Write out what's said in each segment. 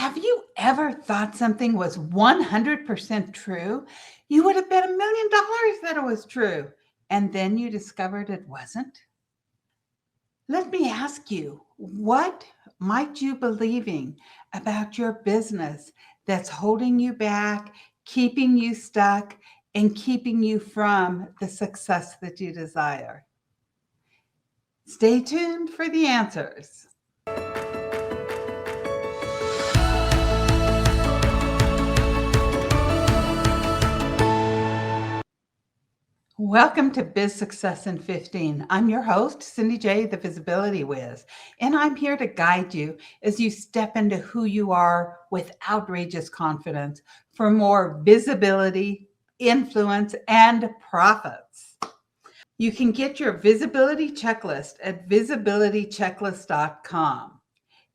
Have you ever thought something was 100% true? You would have bet $1 million that it was true, and then you discovered it wasn't? Let me ask you, what might you believing about your business that's holding you back, keeping you stuck, and keeping you from the success that you desire? Stay tuned for the answers. Welcome to Biz Success in 15. I'm your host, Cindy J, the Visibility Wiz, and I'm here to guide you as you step into who you are with outrageous confidence for more visibility, influence, and profits. You can get your visibility checklist at visibilitychecklist.com.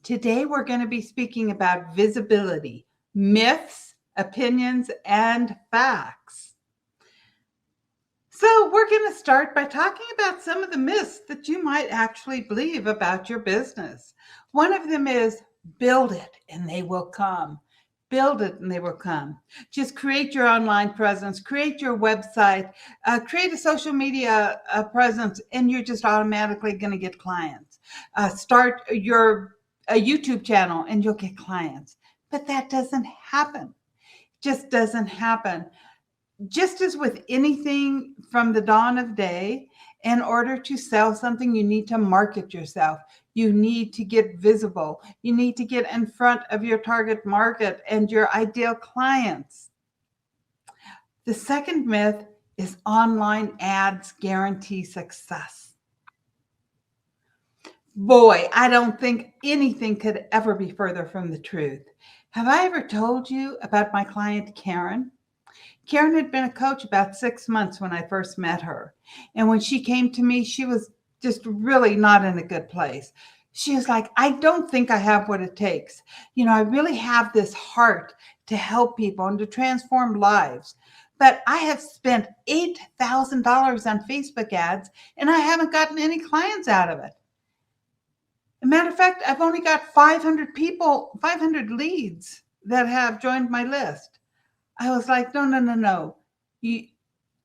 Today, we're going to be speaking about visibility, myths, opinions, and facts. So we're going to start by talking about some of the myths that you might actually believe about your business. One of them is build it and they will come. Build it and they will come. Just create your online presence, create your website, create a social media presence, and you're just automatically going to get clients. Start your YouTube channel and you'll get clients. But that doesn't happen. Just doesn't happen. Just as with anything from the dawn of day, in order to sell something, you need to market yourself. You need to get visible. You need to get in front of your target market and your ideal clients. The second myth is online ads guarantee success. Boy, I don't think anything could ever be further from the truth. Have I ever told you about my client, Karen? Karen had been a coach about 6 months when I first met her. And when she came to me, she was just really not in a good place. She was like, I don't think I have what it takes. I really have this heart to help people and to transform lives. But I have spent $8,000 on Facebook ads and I haven't gotten any clients out of it. As a matter of fact, I've only got 500 people, 500 leads that have joined my list. I was like, no.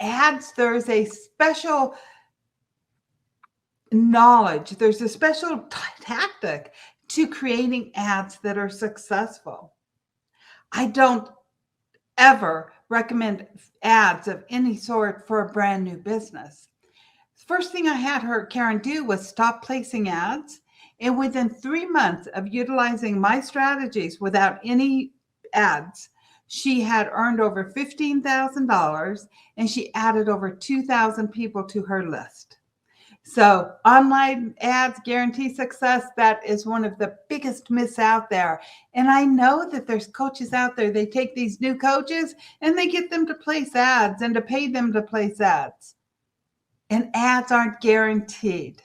Ads, there's a special knowledge, there's a special tactic to creating ads that are successful. I don't ever recommend ads of any sort for a brand new business. First thing I had Karen do was stop placing ads. And within 3 months of utilizing my strategies without any ads, she had earned over $15,000 and she added over 2,000 people to her list. So online ads guarantee success. That is one of the biggest myths out there. And I know that there's coaches out there. They take these new coaches and they get them to place ads and to pay them to place ads. And ads aren't guaranteed.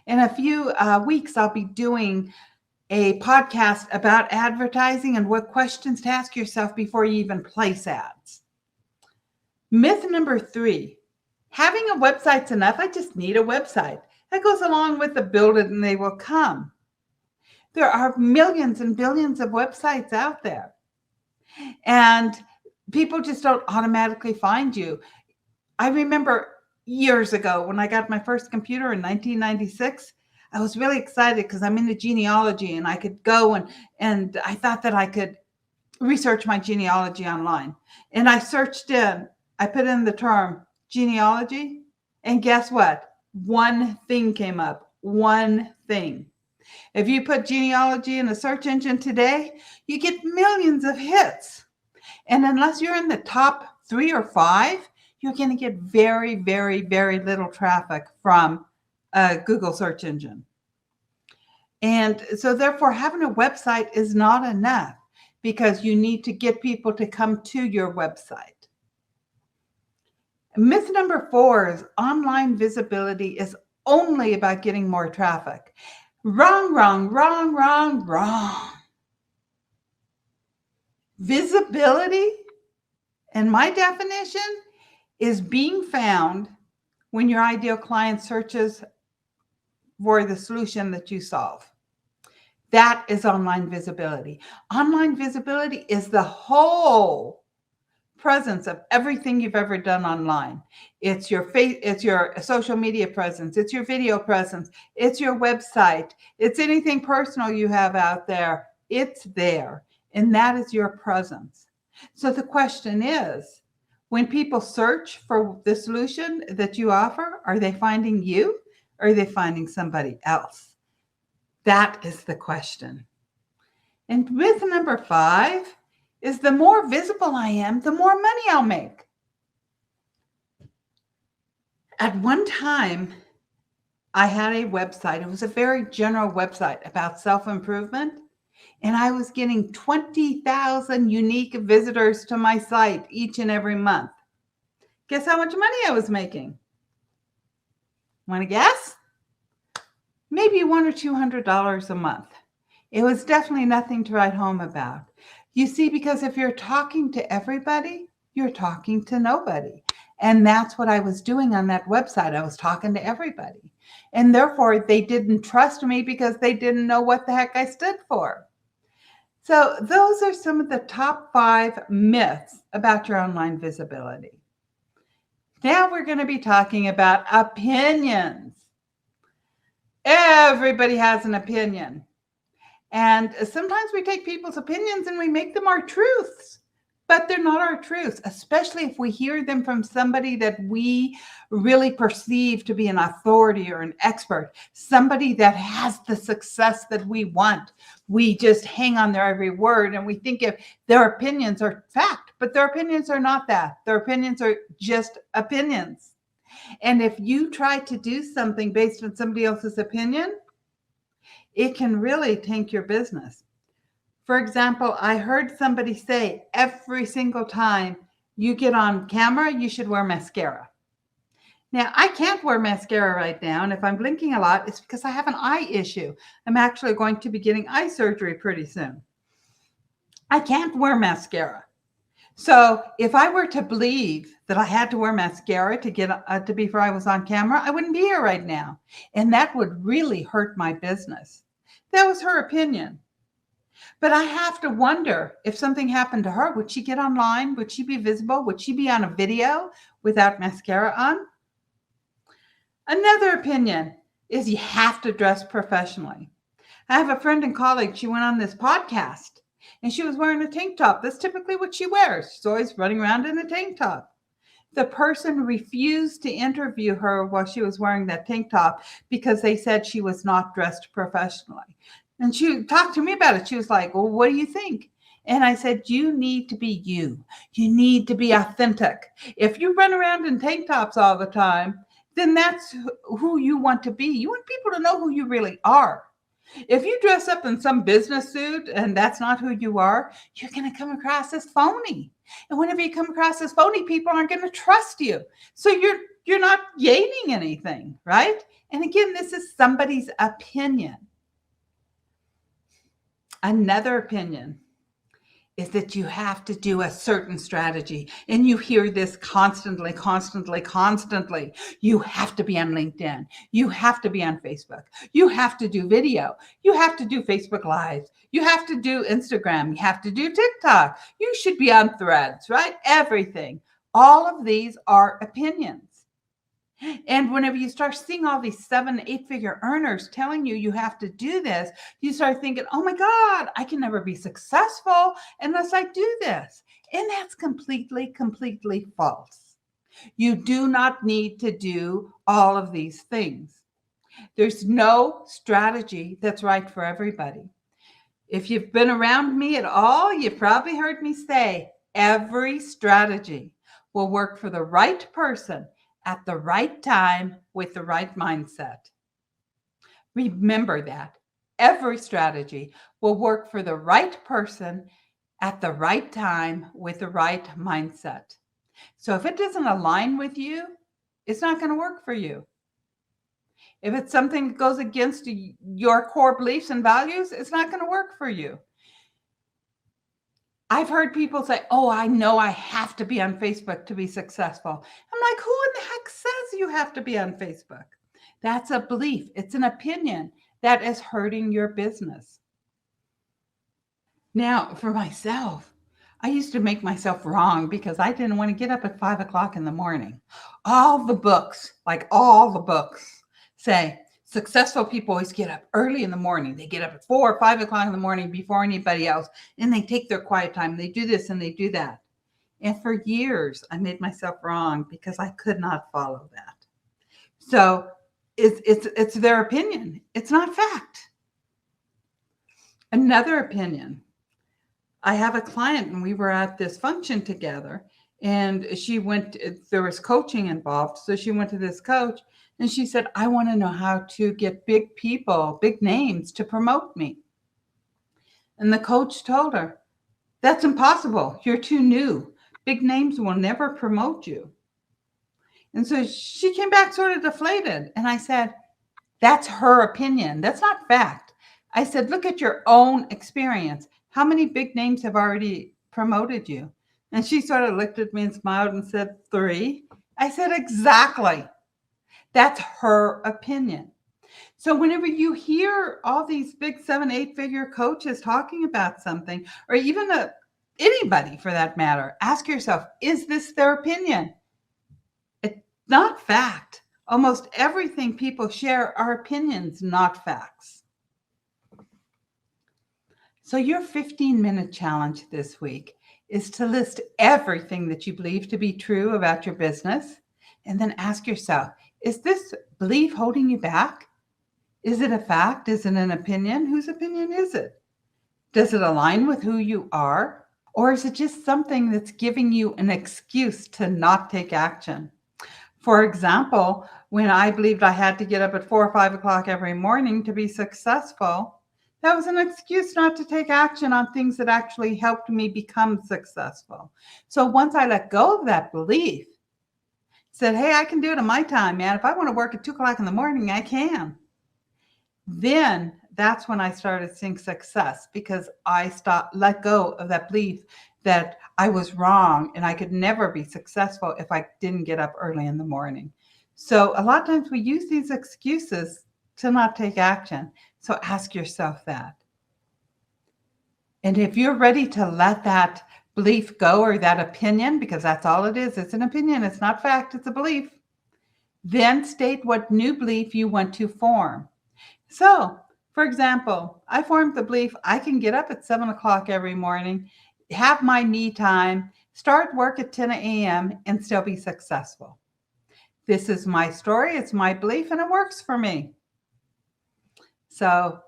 In a few weeks, I'll be doing a podcast about advertising and what questions to ask yourself before you even place ads. Myth number 3, having a website's enough. I just need a website. That goes along with the build it and they will come. There are millions and billions of websites out there. And people just don't automatically find you. I remember years ago when I got my first computer in 1996, I was really excited because I'm into genealogy and I could go and I thought that I could research my genealogy online. And I put in the term genealogy, and guess what? One thing came up, one thing. If you put genealogy in a search engine today, you get millions of hits. And unless you're in the top 3 or 5, you're going to get very, very, very little traffic from a Google search engine. And so therefore, having a website is not enough because you need to get people to come to your website. Myth number 4 is online visibility is only about getting more traffic. Wrong. Visibility, in my definition, is being found when your ideal client searches for the solution that you solve. That is online visibility. Online visibility is the whole presence of everything you've ever done online. It's your face, it's your social media presence, it's your video presence, it's your website, it's anything personal you have out there. It's there, and that is your presence. So the question is, when people search for the solution that you offer, are they finding you or are they finding somebody else? That is the question. And myth number 5 is the more visible I am, the more money I'll make. At one time, I had a website. It was a very general website about self-improvement. And I was getting 20,000 unique visitors to my site each and every month. Guess how much money I was making? Want to guess? Maybe $100 or $200 a month. It was definitely nothing to write home about. You see, because if you're talking to everybody, you're talking to nobody. And that's what I was doing on that website. I was talking to everybody. And therefore, they didn't trust me because they didn't know what the heck I stood for. So those are some of the top 5 myths about your online visibility. Now we're going to be talking about opinions. Everybody has an opinion. And sometimes we take people's opinions and we make them our truths, but they're not our truths, especially if we hear them from somebody that we really perceive to be an authority or an expert, somebody that has the success that we want. We just hang on their every word and we think if their opinions are fact, but their opinions are not that. Their opinions are just opinions. And if you try to do something based on somebody else's opinion, it can really tank your business. For example, I heard somebody say every single time you get on camera, you should wear mascara. Now, I can't wear mascara right now, and if I'm blinking a lot, it's because I have an eye issue. I'm actually going to be getting eye surgery pretty soon. I can't wear mascara. So if I were to believe that I had to wear mascara to get to before I was on camera, I wouldn't be here right now. And that would really hurt my business. That was her opinion. But I have to wonder if something happened to her, would she get online? Would she be visible? Would she be on a video without mascara on? Another opinion is you have to dress professionally. I have a friend and colleague, she went on this podcast and she was wearing a tank top. That's typically what she wears. She's always running around in a tank top. The person refused to interview her while she was wearing that tank top because they said she was not dressed professionally. And she talked to me about it. She was like, well, what do you think? And I said, you need to be you. You need to be authentic. If you run around in tank tops all the time, then that's who you want to be. You want people to know who you really are. If you dress up in some business suit and that's not who you are, you're going to come across as phony. And whenever you come across as phony, people aren't going to trust you. So you're not gaining anything, right? And again, this is somebody's opinion. Another opinion is that you have to do a certain strategy. And you hear this constantly. You have to be on LinkedIn. You have to be on Facebook. You have to do video. You have to do Facebook Lives. You have to do Instagram. You have to do TikTok. You should be on Threads, right? Everything. All of these are opinions. And whenever you start seeing all these 7, 8-figure earners telling you have to do this, you start thinking, oh my God, I can never be successful unless I do this. And that's completely false. You do not need to do all of these things. There's no strategy that's right for everybody. If you've been around me at all, you've probably heard me say every strategy will work for the right person at the right time with the right mindset. Remember that. Every strategy will work for the right person at the right time with the right mindset. So if it doesn't align with you, it's not going to work for you. If it's something that goes against your core beliefs and values, it's not going to work for you. I've heard people say, oh, I know I have to be on Facebook to be successful. I'm like, who in the heck says you have to be on Facebook? That's a belief. It's an opinion that is hurting your business. Now, for myself, I used to make myself wrong because I didn't want to get up at 5 o'clock in the morning. All the books, like all the books, say successful people always get up early in the morning. They get up at 4 or 5 o'clock in the morning before anybody else, and they take their quiet time. They do this and they do that. And for years, I made myself wrong because I could not follow that. So it's their opinion. It's not fact. Another opinion. I have a client and we were at this function together, and there was coaching involved. So she went to this coach and she said, I want to know how to get big people, big names to promote me. And the coach told her, that's impossible. You're too new. Big names will never promote you. And so she came back sort of deflated. And I said, that's her opinion. That's not fact. I said, look at your own experience. How many big names have already promoted you? And she sort of looked at me and smiled and said, 3. I said, exactly. That's her opinion. So whenever you hear all these big 7, 8-figure coaches talking about something, or even anybody for that matter, ask yourself, is this their opinion? It's not fact. Almost everything people share are opinions, not facts. So your 15-minute challenge this week is to list everything that you believe to be true about your business, and then ask yourself, is this belief holding you back? Is it a fact? Is it an opinion? Whose opinion is it? Does it align with who you are? Or is it just something that's giving you an excuse to not take action? For example, when I believed I had to get up at 4 or 5 o'clock every morning to be successful, that was an excuse not to take action on things that actually helped me become successful. So once I let go of that belief, said, hey, I can do it in my time, man. If I want to work at 2 o'clock in the morning, I can. Then that's when I started seeing success, because I let go of that belief that I was wrong and I could never be successful if I didn't get up early in the morning. So a lot of times we use these excuses to not take action. So ask yourself that. And if you're ready to let that belief go, or that opinion, because that's all it is, it's an opinion, it's not fact, it's a belief, then state what new belief you want to form. So, for example, I formed the belief I can get up at 7 o'clock every morning, have my me time, start work at 10 a.m. and still be successful. This is my story, it's my belief, and it works for me. So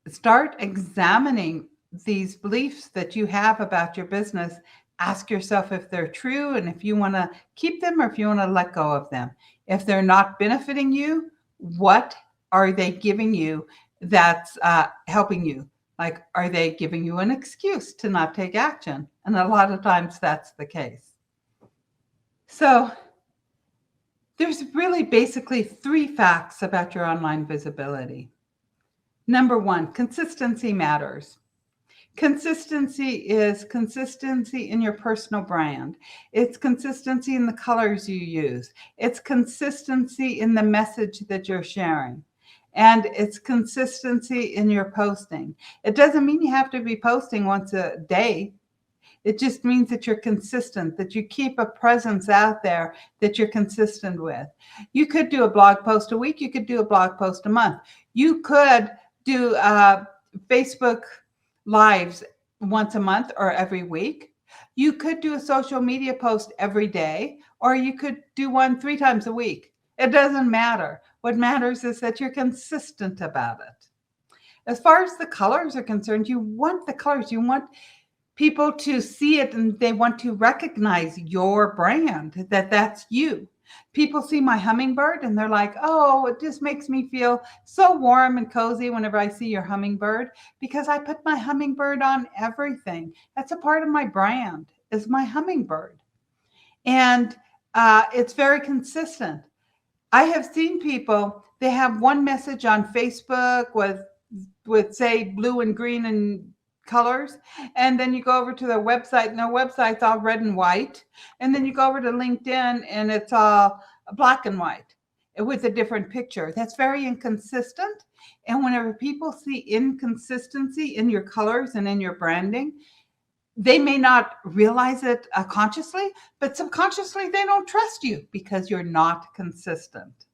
start examining these beliefs that you have about your business. Ask yourself if they're true and if you want to keep them or if you want to let go of them. If they're not benefiting you, what are they giving you that's helping you? Like, are they giving you an excuse to not take action? And a lot of times that's the case. So there's really basically 3 facts about your online visibility. Number 1, consistency matters. Consistency is consistency in your personal brand. It's consistency in the colors you use. It's consistency in the message that you're sharing. And it's consistency in your posting. It doesn't mean you have to be posting once a day. It just means that you're consistent, that you keep a presence out there that you're consistent with. You could do a blog post a week. You could do a blog post a month. You could do Facebook Lives once a month or every week. You could do a social media post every day, or you could do one 3 times a week. It doesn't matter. What matters is that you're consistent about it. As far as the colors are concerned, you want the colors. You want people to see it and they want to recognize your brand, that that's you. People see my hummingbird and they're like, oh, it just makes me feel so warm and cozy whenever I see your hummingbird, because I put my hummingbird on everything. That's a part of my brand, is my hummingbird. And it's very consistent. I have seen people, they have one message on Facebook with say blue and green and colors, and then you go over to their website and their website's all red and white, and then you go over to LinkedIn and it's all black and white with a different picture. That's very inconsistent, And whenever people see inconsistency in your colors and in your branding, they may not realize it consciously, but subconsciously they don't trust you because you're not consistent.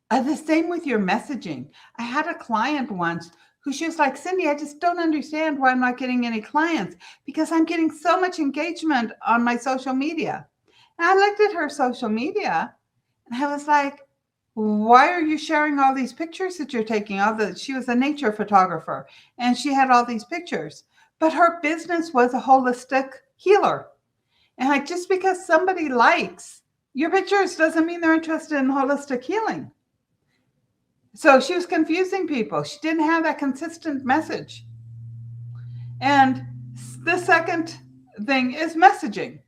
The same with your messaging. I had a client once who she was like, Cindy, I just don't understand why I'm not getting any clients because I'm getting so much engagement on my social media. And I looked at her social media and I was like, why are you sharing all these pictures that you're taking? She was a nature photographer and she had all these pictures, but her business was a holistic healer. And like, just because somebody likes your pictures doesn't mean they're interested in holistic healing. So she was confusing people. She didn't have that consistent message. And the second thing is messaging.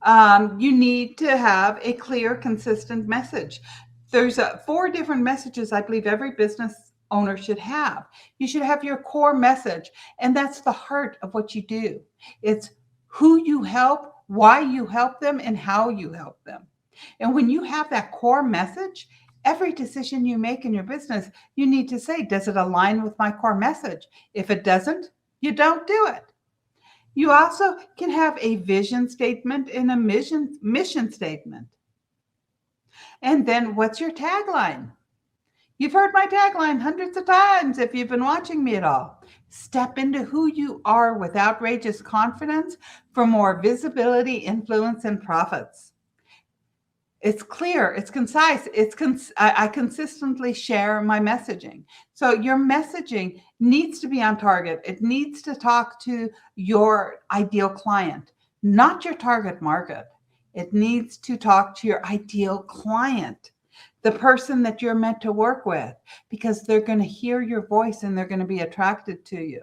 You need to have a clear, consistent message. There's 4 different messages I believe every business owner should have. You should have your core message, and that's the heart of what you do. It's who you help, why you help them, and how you help them. And when you have that core message, every decision you make in your business, you need to say, does it align with my core message? If it doesn't, you don't do it. You also can have a vision statement and a mission statement. And then what's your tagline? You've heard my tagline hundreds of times if you've been watching me at all. Step into who you are with outrageous confidence for more visibility, influence, and profits. It's clear, it's concise, I consistently share my messaging. So your messaging needs to be on target. It needs to talk to your ideal client, not your target market. It needs to talk to your ideal client, the person that you're meant to work with, because they're going to hear your voice and they're going to be attracted to you.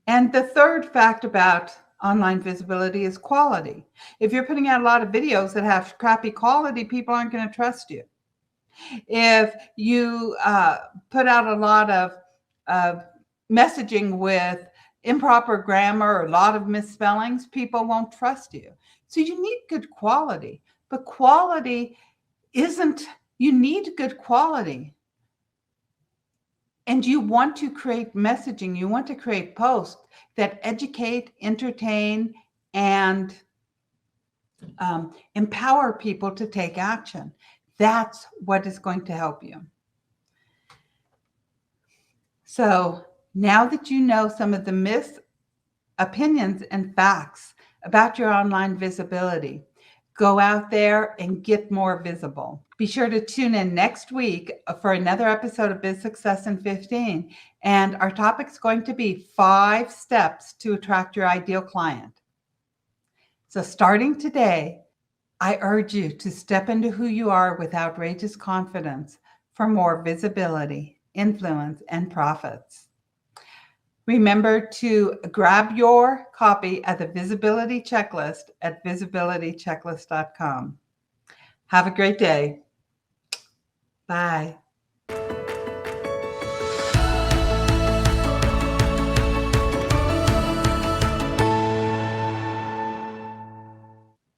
And the third fact about online visibility is quality. If you're putting out a lot of videos that have crappy quality, people aren't going to trust you. If you put out a lot of messaging with improper grammar or a lot of misspellings, people won't trust you. So you need good quality, but quality isn't, you need good quality. And you want to create messaging, you want to create posts that educate, entertain, and empower people to take action. That's what is going to help you. So now that you know some of the myths, opinions, and facts about your online visibility, go out there and get more visible. Be sure to tune in next week for another episode of Biz Success in 15. And our topic's going to be 5 steps to attract your ideal client. So starting today, I urge you to step into who you are with outrageous confidence for more visibility, influence, and profits. Remember to grab your copy of the Visibility Checklist at visibilitychecklist.com. Have a great day. Bye.